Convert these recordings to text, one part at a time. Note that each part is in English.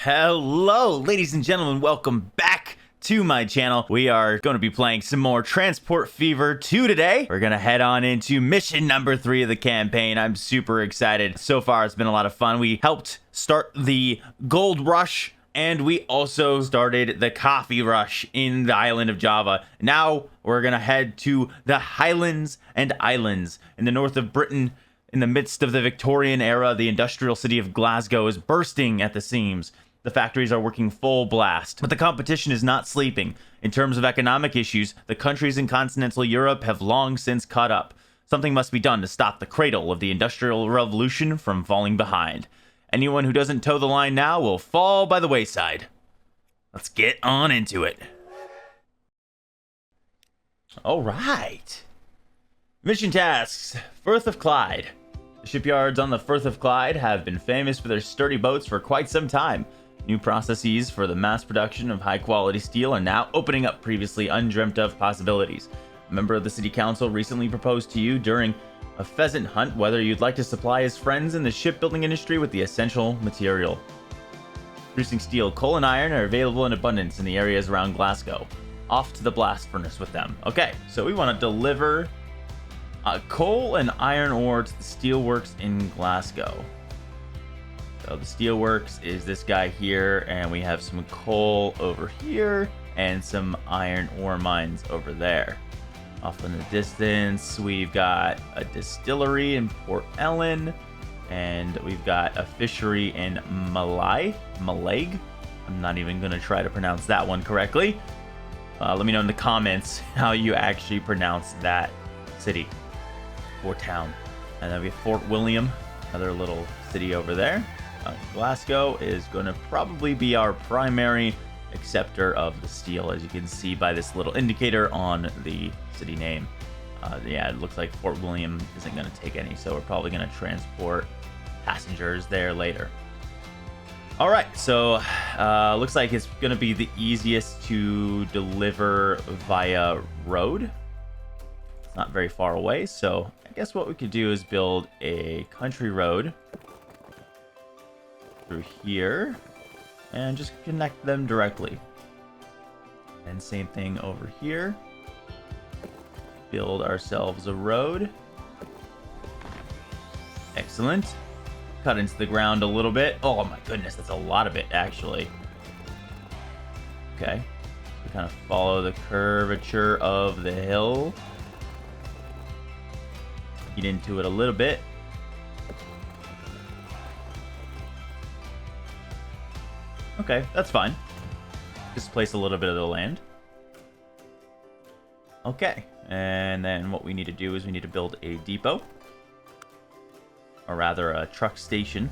Hello, ladies and gentlemen, welcome back to my channel. We are going to be playing some more Transport Fever 2 today. We're going to head on into mission number 3 of the campaign. I'm super excited. So far, it's been a lot of fun. We helped start the gold rush, and we also started the coffee rush in the island of Java. Now, we're going to head to the Highlands and Islands in the north of Britain. In the midst of the Victorian era, the industrial city of Glasgow is bursting at the seams. The factories are working full blast, but the competition is not sleeping. In terms of economic issues, the countries in continental Europe have long since caught up. Something must be done to stop the cradle of the Industrial Revolution from falling behind. Anyone who doesn't toe the line now will fall by the wayside. Let's get on into it. All right. Mission tasks. Firth of Clyde. The shipyards on the Firth of Clyde have been famous for their sturdy boats for quite some time. New processes for the mass production of high-quality steel are now opening up previously undreamt of possibilities. A member of the city council recently proposed to you during a pheasant hunt whether you'd like to supply his friends in the shipbuilding industry with the essential material. Producing steel, coal, and iron are available in abundance in the areas around Glasgow. Off to the blast furnace with them. Okay, so we want to deliver coal and iron ore to the steelworks in Glasgow. So the steelworks is this guy here, and we have some coal over here and some iron ore mines over there. Off in the distance, we've got a distillery in Port Ellen, and we've got a fishery in Malag. I'm not even going to try to pronounce that one correctly. Let me know in the comments how you actually pronounce that city or town. And then we have Fort William, another little city over there. Glasgow is going to probably be our primary acceptor of the steel, as you can see by this little indicator on the city name. Yeah, it looks like Fort William isn't going to take any, so we're probably going to transport passengers there later. All right, so looks like it's going to be the easiest to deliver via road. It's not very far away, so I guess what we could do is build a country road through here and just connect them directly. And same thing over here. Build ourselves a road. Excellent. Cut into the ground a little bit. Oh my goodness, that's a lot of it actually. Okay. We kind of follow the curvature of the hill. Get into it a little bit. Okay, that's fine. Displace a little bit of the land. Okay, and then what we need to do is we need to build a depot. Or rather, a truck station.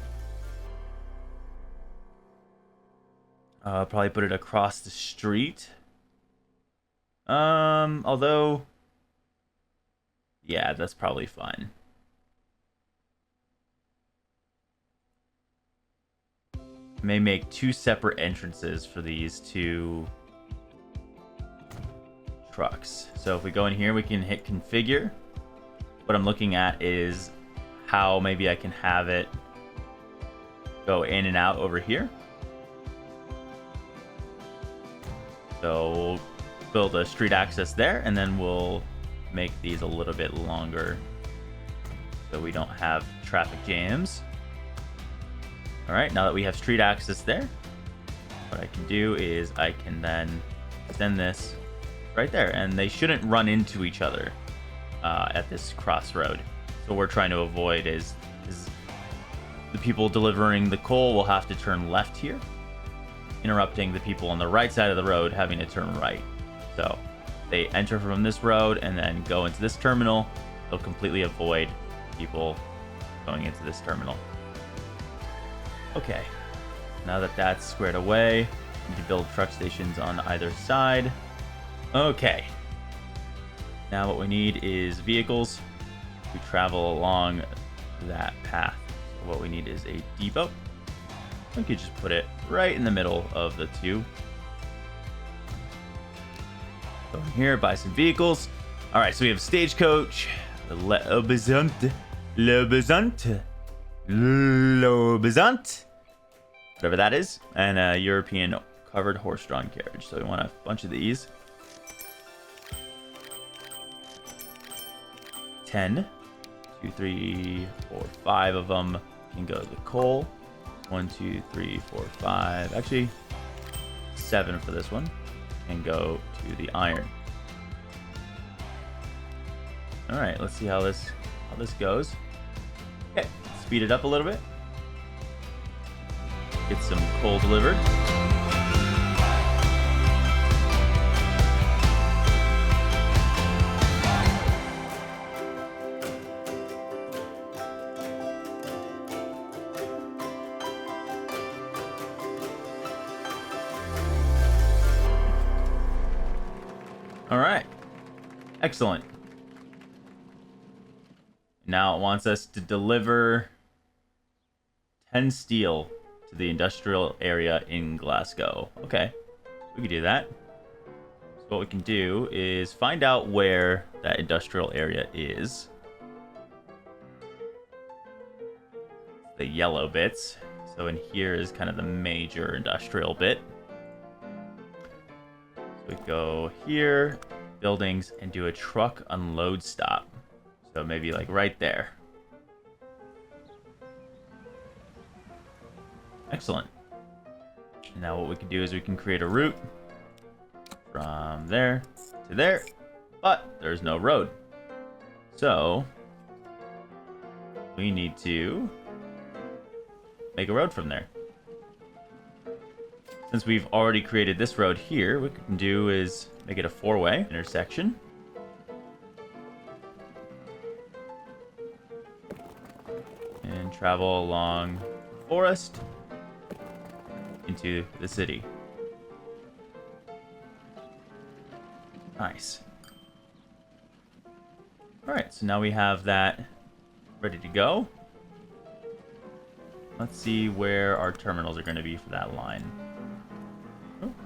Probably put it across the street. Although... yeah, that's probably fine. May make 2 separate entrances for these 2 trucks. So if we go in here, we can hit configure. What I'm looking at is how maybe I can have it go in and out over here. So we'll build a street access there, and then we'll make these a little bit longer so we don't have traffic jams. All right, now that we have street access there, what I can do is I can then extend this right there, and they shouldn't run into each other at this crossroad. So what we're trying to avoid is the people delivering the coal will have to turn left here, interrupting the people on the right side of the road having to turn right. So they enter from this road and then go into this terminal. They'll completely avoid people going into this terminal. Okay, now that that's squared away, we need to build truck stations on either side. Okay, now what we need is vehicles to travel along that path. So what we need is a depot. We could just put it right in the middle of the 2. Go in here, buy some vehicles. All right, so we have stagecoach, L'Obézante, whatever that is, and a European covered horse-drawn carriage. So we want a bunch of these. 10. 2, 3, 4, 5 of them can go to the coal. 1, 2, 3, 4, 5. Actually, 7 for this one can go to the iron. All right, let's see how this goes. Okay, speed it up a little bit. Get some coal delivered. All right, excellent. Now it wants us to deliver 10 steel to the industrial area in Glasgow. Okay, we can do that. So what we can do is find out where that industrial area is. The yellow bits. So in here is kind of the major industrial bit. We go here, buildings, and do a truck unload stop. So maybe like right there. Excellent. Now what we can do is we can create a route from there to there, but there's no road. So we need to make a road from there. Since we've already created this road here, what we can do is make it a 4-way intersection. And travel along the forest into the city. Nice. Alright, so now we have that ready to go. Let's see where our terminals are going to be for that line.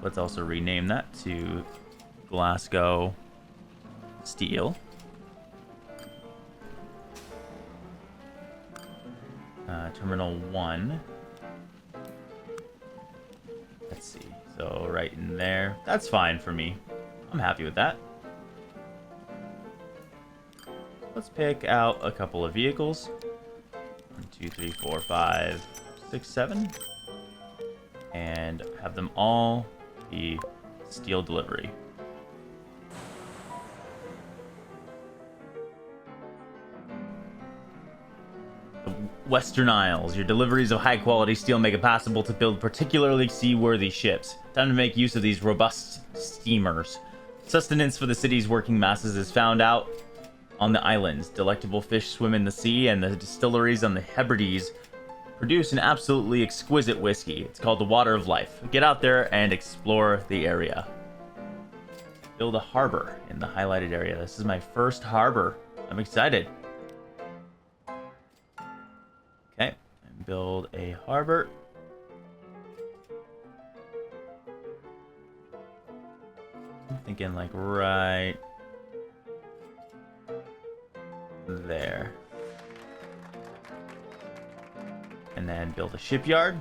Let's also rename that to Glasgow Steel. Terminal 1. Let's see. So right in there. That's fine for me. I'm happy with that. Let's pick out a couple of vehicles. 1, 2, 3, 4, 5, 6, 7. And have them all be steel delivery. The Western Isles. Your deliveries of high-quality steel make it possible to build particularly seaworthy ships. Time to make use of these robust steamers. Sustenance for the city's working masses is found out on the islands. Delectable fish swim in the sea, and the distilleries on the Hebrides produce an absolutely exquisite whiskey. It's called the Water of Life. Get out there and explore the area. Build a harbor in the highlighted area. This is my first harbor. I'm excited. Okay, and build a harbor. I'm thinking like right there. And then build a shipyard.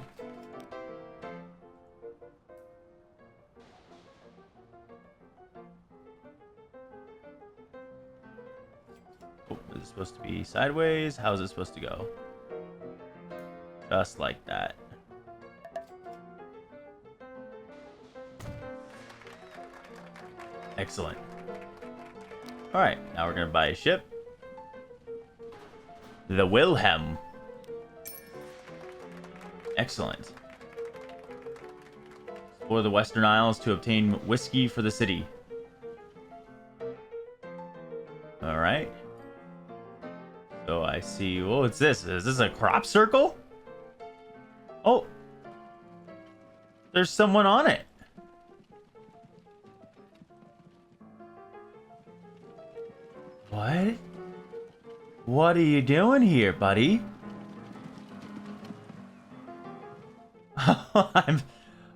Oh, is it supposed to be sideways? How is it supposed to go? Just like that. Excellent. Alright, now we're going to buy a ship. The Wilhelm. Excellent. Explore the Western Isles to obtain whiskey for the city. Alright. So I see... Oh, what's this? Is this a crop circle? Oh. There's someone on it. What? What are you doing here, buddy?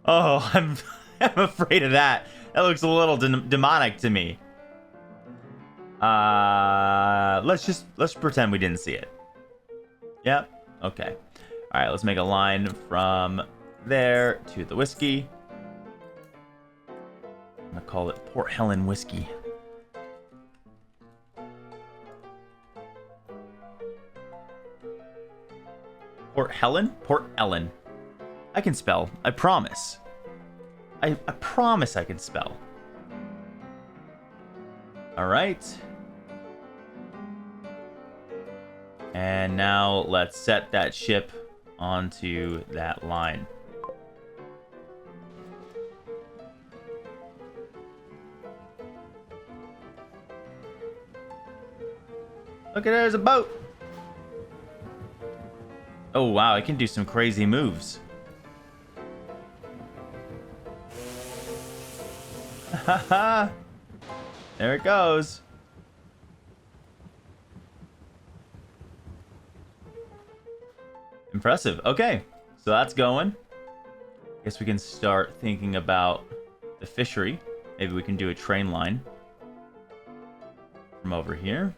I'm afraid of that. That looks a little demonic to me. Let's pretend we didn't see it. Yep. Okay. All right. Let's make a line from there to the whiskey. I'm gonna call it Port Helen Whiskey. Port Helen? Port Ellen. I can spell. I promise. I promise I can spell. Alright. And now let's set that ship onto that line. Look, there's a boat. Oh wow, I can do some crazy moves. Haha. There it goes. Impressive. Okay, so that's going. Guess we can start thinking about the fishery. Maybe we can do a train line from over here.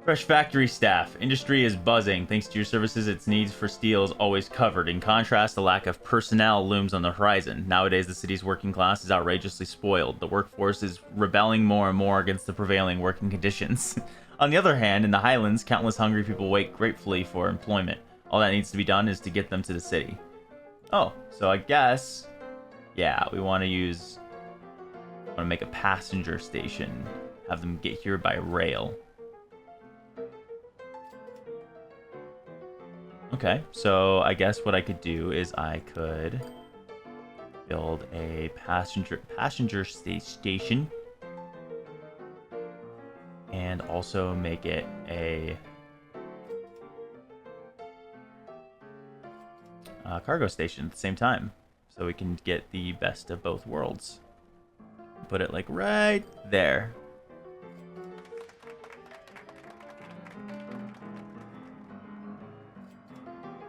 Fresh factory staff. Industry is buzzing. Thanks to your services, its needs for steel is always covered. In contrast, the lack of personnel looms on the horizon. Nowadays, the city's working class is outrageously spoiled. The workforce is rebelling more and more against the prevailing working conditions. On the other hand, in the Highlands, countless hungry people wait gratefully for employment. All that needs to be done is to get them to the city. Oh, so I guess, yeah, we want to make a passenger station. Have them get here by rail. Okay, so I guess what I could do is I could build a passenger station and also make it a cargo station at the same time, so we can get the best of both worlds. Put it like right there.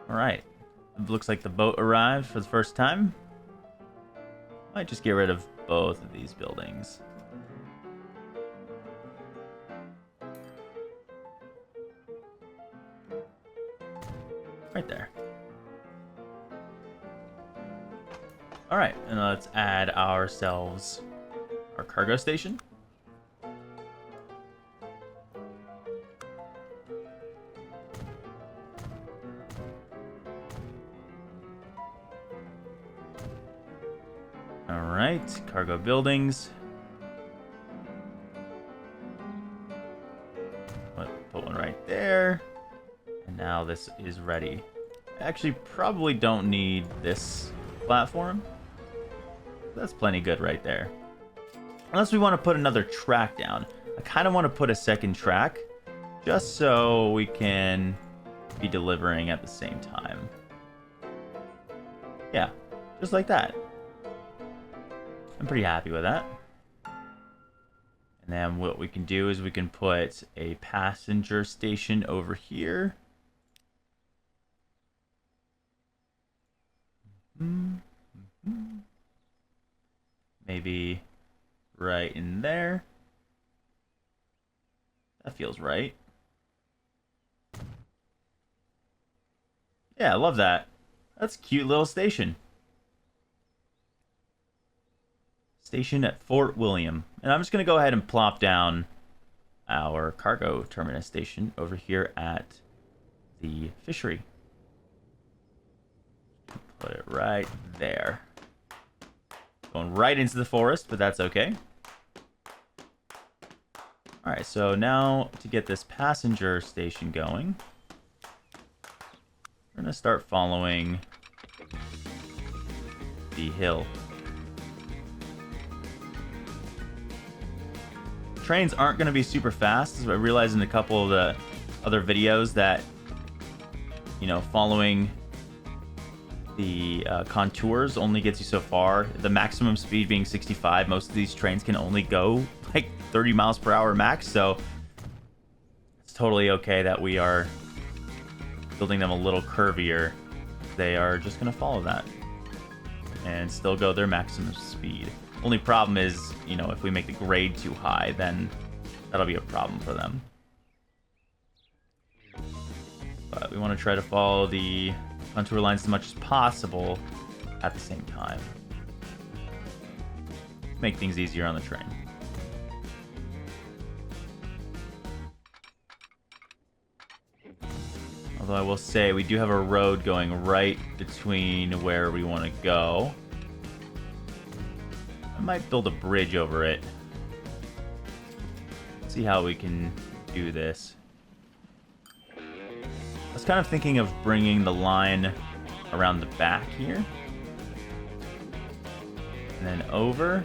Alright, it looks like the boat arrived for the first time. Might just get rid of both of these buildings. Right there. Alright, and let's add ourselves our cargo station. Alright, cargo buildings. Put one right there. And now this is ready. I actually probably don't need this platform. That's plenty good right there. Unless we want to put another track down. I kind of want to put a second track, just so we can be delivering at the same time. Yeah, just like that. I'm pretty happy with that. And then what we can do is we can put a passenger station over here. Maybe right in there. That feels right. Yeah, I love that. That's a cute little station. Station at Fort William. And I'm just going to go ahead and plop down our cargo terminus station over here at the fishery. Put it right there. Going right into the forest, but that's okay. Alright, so now to get this passenger station going, we're going to start following the hill. Trains aren't going to be super fast. I realized in a couple of the other videos that, you know, following the contours only gets you so far. The maximum speed being 65. Most of these trains can only go like 30 miles per hour max, so it's totally okay that we are building them a little curvier. They are just going to follow that and still go their maximum speed. Only problem is, you know, if we make the grade too high, then that'll be a problem for them. But we want to try to follow the contour lines as much as possible at the same time. Make things easier on the train. Although I will say we do have a road going right between where we want to go. I might build a bridge over it. See how we can do this. I was kind of thinking of bringing the line around the back here. And then over.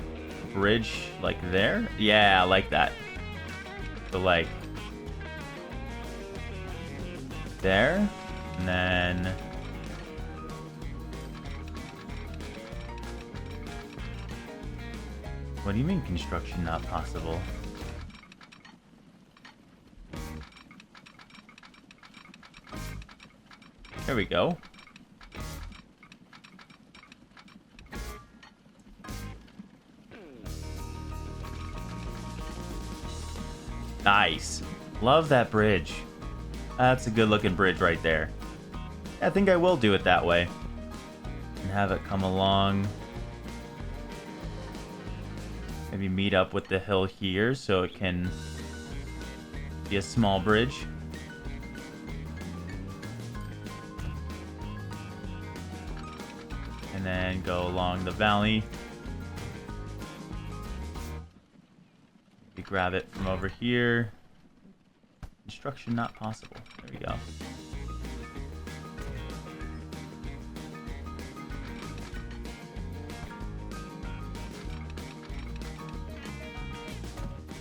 Bridge like there. Yeah, I like that. So like there. And then what do you mean construction not possible? There we go. Nice. Love that bridge. That's a good looking bridge right there. I think I will do it that way. And have it come along. Maybe meet up with the hill here so it can be a small bridge. And then go along the valley. Maybe grab it from over here. Construction not possible. There we go.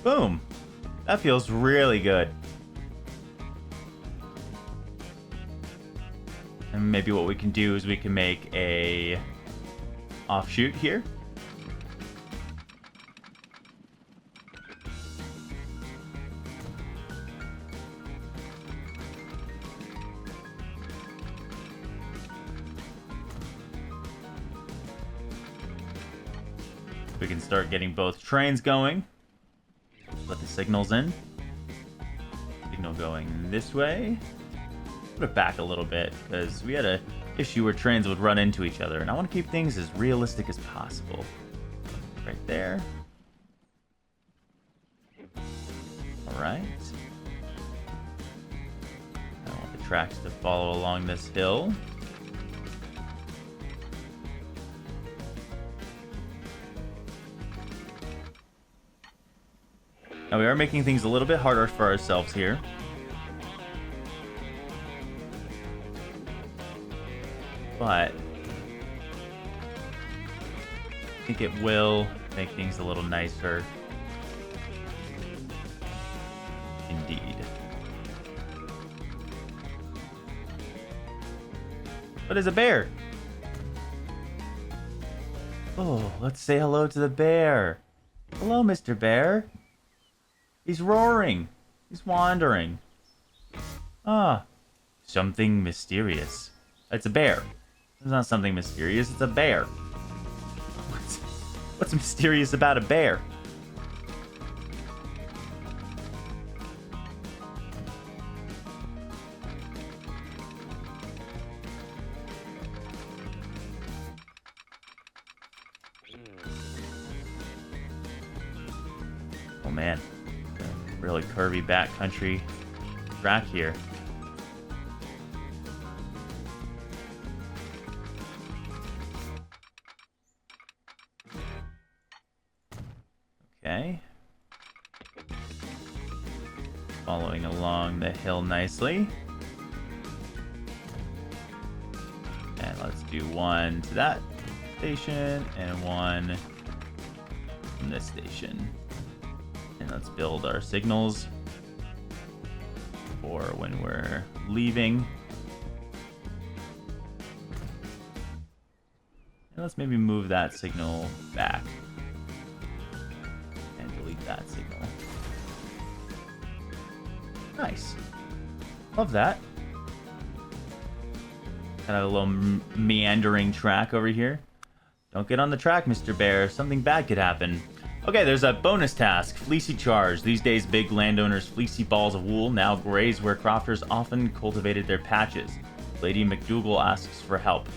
Boom. That feels really good. And maybe what we can do is we can make a offshoot here. We can start getting both trains going. Let the signals in. Signal going this way. Put it back a little bit because we had an issue where trains would run into each other, and I want to keep things as realistic as possible. Right there. All right. I want the tracks to follow along this hill. Now we are making things a little bit harder for ourselves here. But I think it will make things a little nicer. Indeed. What is a bear? Oh, let's say hello to the bear. Hello, Mr. Bear. He's roaring. He's wandering. Ah, something mysterious. It's a bear. It's not something mysterious, it's a bear. What's mysterious about a bear? Oh man. Really curvy backcountry track here. Okay. Following along the hill nicely. And let's do one to that station and one from this station. And let's build our signals for when we're leaving. And let's maybe move that signal back. And delete that signal. Nice. Love that. Kind of a little meandering track over here. Don't get on the track, Mr. Bear. Something bad could happen. Okay, there's a bonus task, Fleecy Charge. These days, big landowners' fleecy balls of wool now graze where crofters often cultivated their patches. Lady McDougal asks for help.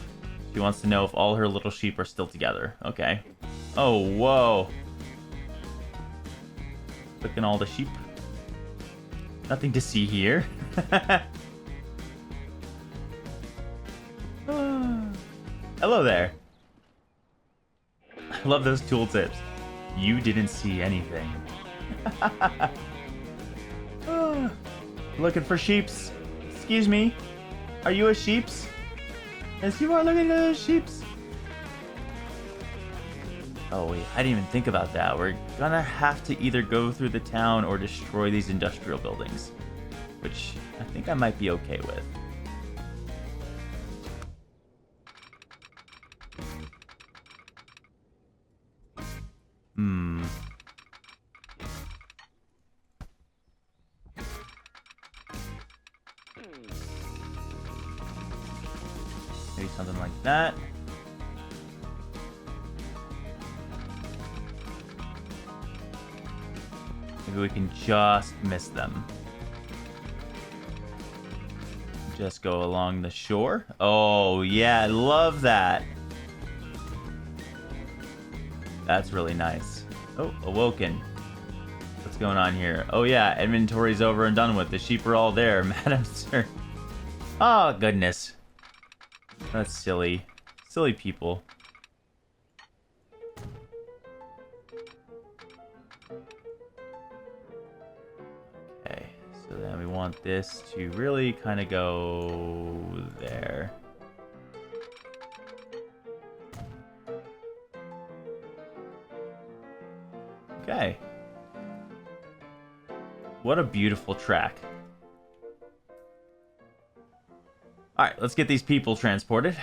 She wants to know if all her little sheep are still together. Okay. Oh, whoa. Look at all the sheep. Nothing to see here. Hello there. I love those tooltips. You didn't see anything. Looking for sheeps. Excuse me. Are you a sheeps? Yes, you are looking at those sheeps. Oh wait, I didn't even think about that. We're gonna have to either go through the town or destroy these industrial buildings, which I think I might be okay with. Maybe something like that. Maybe we can just miss them. Just go along the shore. Oh, yeah, I love that. That's really nice. Oh, awoken. What's going on here? Oh, yeah, inventory's over and done with. The sheep are all there, Madam Sir. Oh, goodness. That's silly. Silly people. Okay, so then we want this to really kind of go there. Okay. What a beautiful track. Alright, let's get these people transported.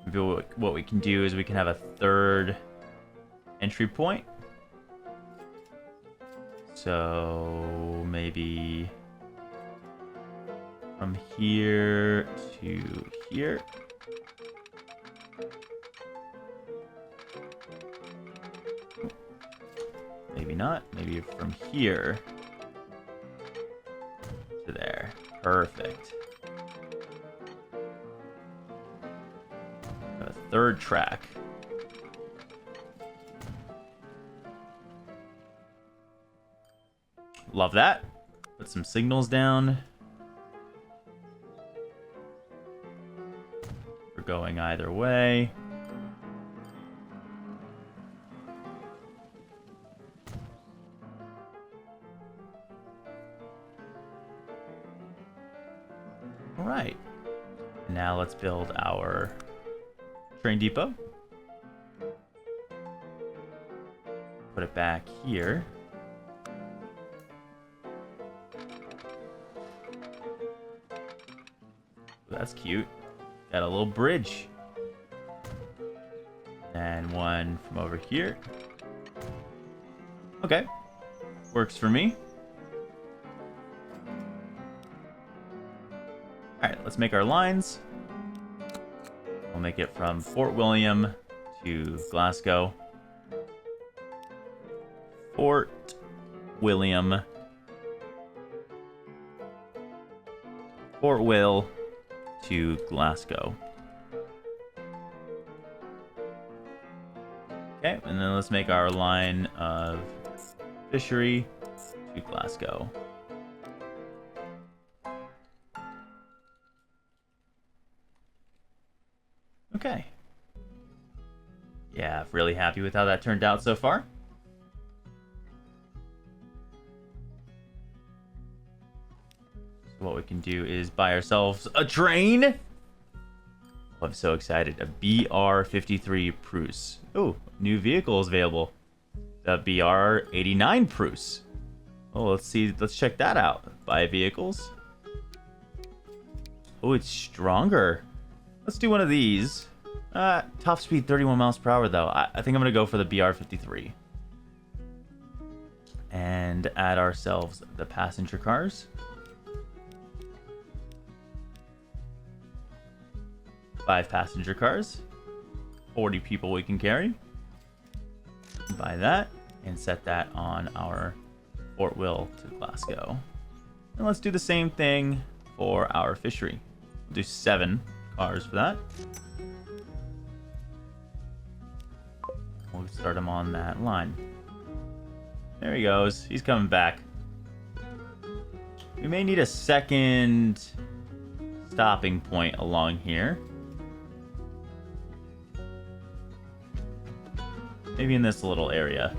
Maybe what we can do is we can have a third entry point. So maybe from here to here. Maybe not. Maybe from here to there. Perfect. Got a third track. Love that. Put some signals down. We're going either way. Alright. Now let's build our train depot. Put it back here. That's cute. Got a little bridge. And one from over here. Okay. Works for me. Alright, let's make our lines. We'll make it from Fort William to Glasgow. Fort William. Fort Will to Glasgow. Okay, and then let's make our line of fishery to Glasgow. Okay. Yeah, really happy with how that turned out so far. So what we can do is buy ourselves a train. Oh, I'm so excited. A BR-53 Prusse. Oh, new vehicle is available. The BR-89 Prusse. Oh, let's see. Let's check that out. Buy vehicles. Oh, it's stronger. Let's do one of these. Top speed 31 miles per hour, though. I think I'm going to go for the BR-53. And add ourselves the passenger cars. 5 passenger cars. 40 people we can carry. Buy that and set that on our Fort Will to Glasgow. And let's do the same thing for our fishery. We'll do 7 cars for that. We'll start him on that line. There he goes. He's coming back. We may need a second stopping point along here. Maybe in this little area.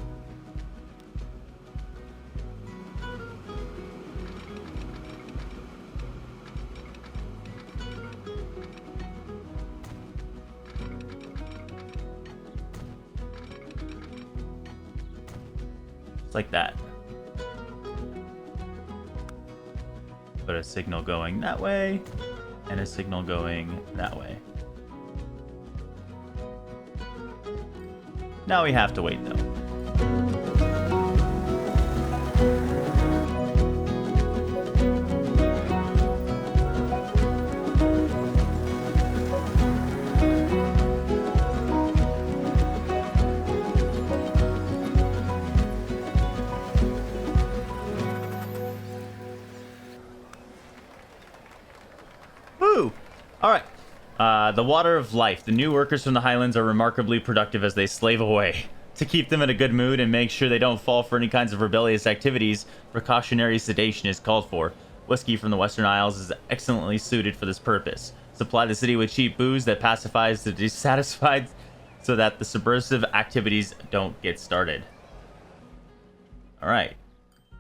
Just like that. Put a signal going that way and a signal going that way. Now we have to wait though. Woo! All right. The water of life. The new workers from the Highlands are remarkably productive as they slave away. To keep them in a good mood and make sure they don't fall for any kinds of rebellious activities, precautionary sedation is called for. Whiskey from the Western Isles is excellently suited for this purpose. Supply the city with cheap booze that pacifies the dissatisfied so that the subversive activities don't get started. Alright.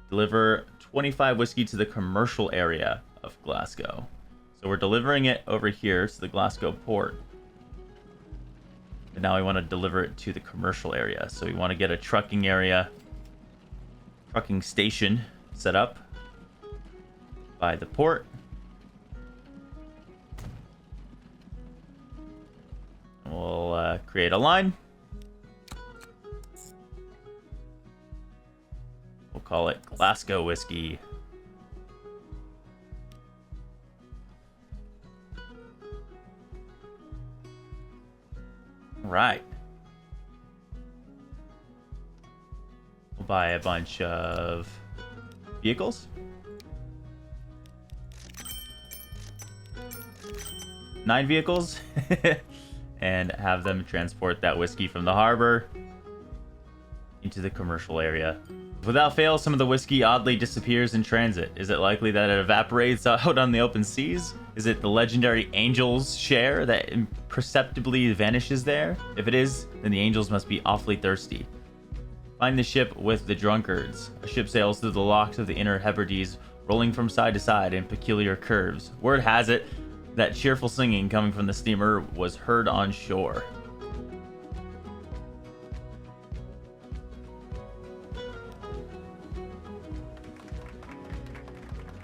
Deliver 25 whiskey to the commercial area of Glasgow. So we're delivering it over here to the Glasgow port. But now we want to deliver it to the commercial area. So we want to get a trucking station set up by the port. We'll create a line. We'll call it Glasgow Whiskey. Right. We'll buy a bunch of vehicles. 9 vehicles. And have them transport that whiskey from the harbor into the commercial area. Without fail, some of the whiskey oddly disappears in transit. Is it likely that it evaporates out on the open seas? Is it the legendary Angel's share that imperceptibly vanishes there? If it is, then the Angels must be awfully thirsty. Find the ship with the drunkards. A ship sails through the locks of the Inner Hebrides, rolling from side to side in peculiar curves. Word has it that cheerful singing coming from the steamer was heard on shore.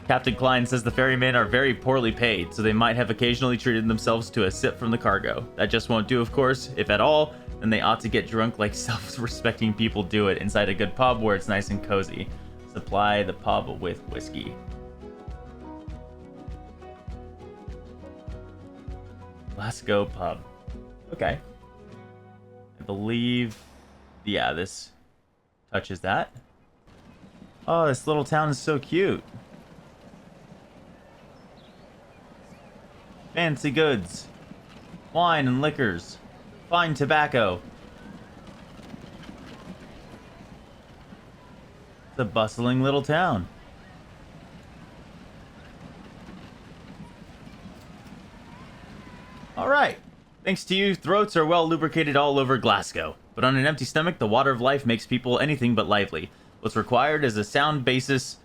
Captain Klein says the ferrymen are very poorly paid, so they might have occasionally treated themselves to a sip from the cargo. That just won't do, of course. If at all, then they ought to get drunk like self-respecting people do it inside a good pub where it's nice and cozy. Supply the pub with whiskey. Glasgow pub. Okay. I believe... yeah, this touches that. Oh, this little town is so cute. Fancy goods, wine and liquors, fine tobacco. It's a bustling little town. All right. Thanks to you, throats are well lubricated all over Glasgow. But on an empty stomach, the water of life makes people anything but lively. What's required is a sound basis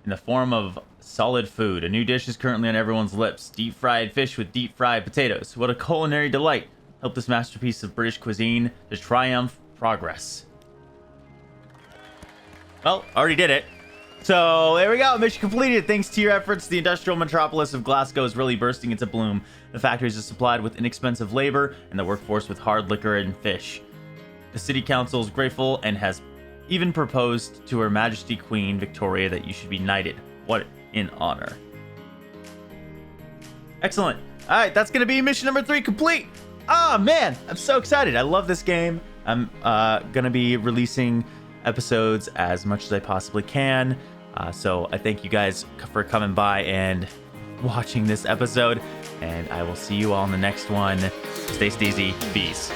in the form of solid food. A new dish is currently on everyone's lips. Deep-fried fish with deep-fried potatoes. What a culinary delight. Help this masterpiece of British cuisine to triumph progress. Well, already did it. So, there we go. Mission completed. Thanks to your efforts, the industrial metropolis of Glasgow is really bursting into bloom. The factories are supplied with inexpensive labor, and the workforce with hard liquor and fish. The city council is grateful and has even proposed to Her Majesty Queen Victoria that you should be knighted. What an honor. Excellent. All right, that's going to be mission number 3 complete. Oh man, I'm so excited. I love this game. I'm gonna be releasing episodes as much as I possibly can. So I thank you guys for coming by and watching this episode, and I will see you all in the next one. Stay steezy. Peace.